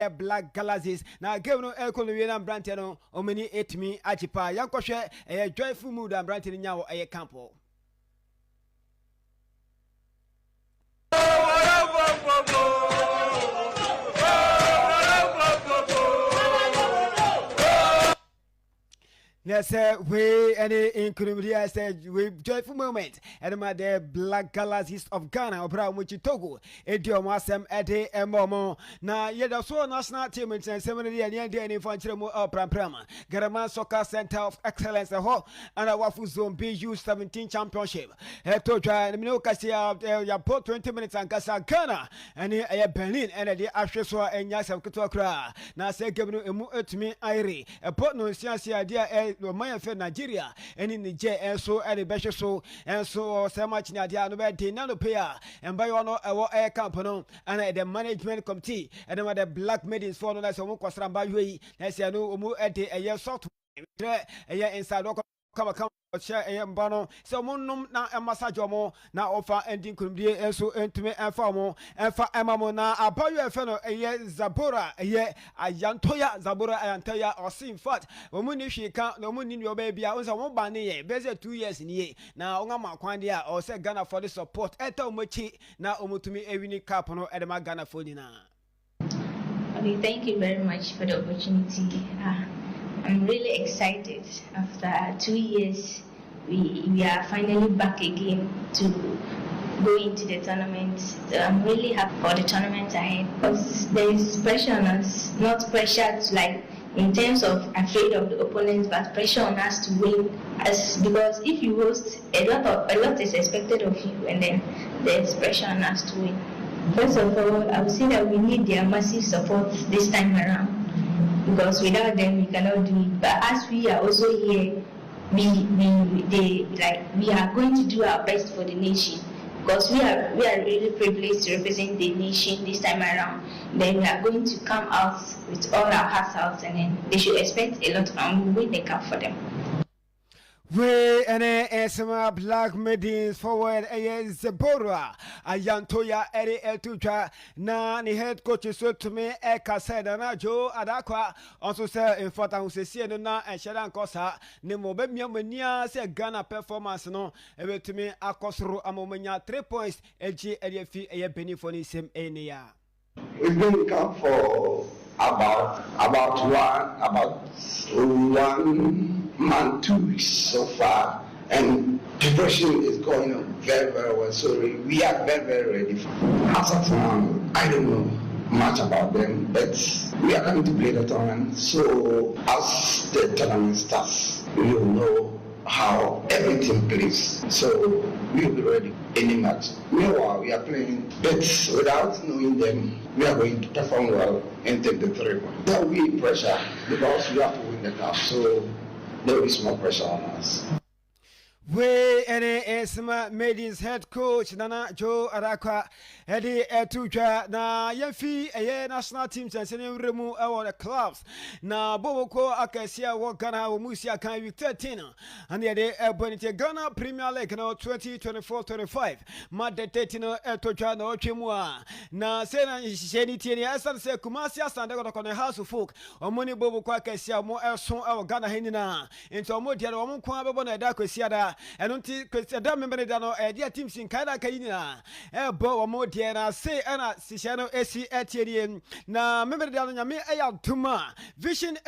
Black Galaxies. Now, give no Economian Brantano, Omini 8 me, Achipa, Yankoshe, a joyful mood and Brantin now a campo. Yes, we any including I said with joyful moment. And my dear Black Galaxies of Ghana, Brown which Togo, Ediom Wasem Ede Momo. Now, yet also national team in 70 and Indian Infantry Prama, Garaman Soccer Center of Excellence, and a Wafu Zone BU 17 Championship. To try and Minocasia, ya put 20 minutes and Casa Ghana, and a Berlin and the Asheswa and Yasam Kutokra. Now, say, give me Irie, a port no science idea. No my friend Nigeria and in the J and so and the best and so much Nadia no bad no pay and by one air company and the management committee and the black maidens for no so much by way as I know at a year software a year inside come share a bano so monum na a massage mo na offer ending could be so intimate and formal and for Amamo na about your fellow a year Zabora a year a Yantoya Zabora and Toya or sim fat when she can't no moon in your baby. I was a one banny busy 2 years in ye now Ongama Quandia or say Ghana for the support eto mochi na omutumi a winning capono at the Ghana Fodina. Okay, thank you very much for the opportunity. I'm really excited. After 2 years, we are finally back again to go into the tournament. So I'm really happy for the tournament ahead because there is pressure on us, not pressure to like in terms of afraid of the opponents, but pressure on us to win. Because if you host, a lot is expected of you, and then there's pressure on us to win. First of all, I would say that we need their massive support this time around. Because without them we cannot do it. But as we are also here, we are going to do our best for the nation. Because we are really privileged to represent the nation this time around. Then we are going to come out with all our hearts out, and then they should expect a lot, and we will win the cup for them. We and some black maidens forward a Zabora, a Yantoya Eri Etucha, na ni head coach so to me Eka said na Joe Adakwa also say in fact who say na and Shadan Kosa ni mo be miamania say Ghana performance no ebe to me akosoro amomanya 3 points eji ediefi eye beni for ni same enia. We've been come for about 1 month, 2 weeks so far, and preparation is going on very, very well. So we are very, very ready. As of now, I don't know much about them, but we are coming to play the tournament. So as the tournament starts, we will know how everything plays. So we will be ready any match. Meanwhile, we are playing, but without knowing them, we are going to perform well and take the 3 points. There will be pressure because we have to win the cup. So there is more pressure on us. We any Esma Maidens head coach Nana Joe Arakwa Eddie Etuja na Yefi a national teams and sending remove our clubs. Na Boboko Akasia wa Ghana Musia can week 13 and the day Bonite Ghana Premier League no 2024-25. Mad 13 Etuja no Chimua. Na Sena Sheni Tieni Asan se Kumasi Asante Kotoko X House of Folk or money Boboko Akasia more Elson our Ghana Henina into Modia Wamon Kwabona Dakwesiada. And until Christian member dano dear teams in Canada Kaina bo more dear say Anna Sishano SC Etienne na member dano Yami Ayal Tuma Vision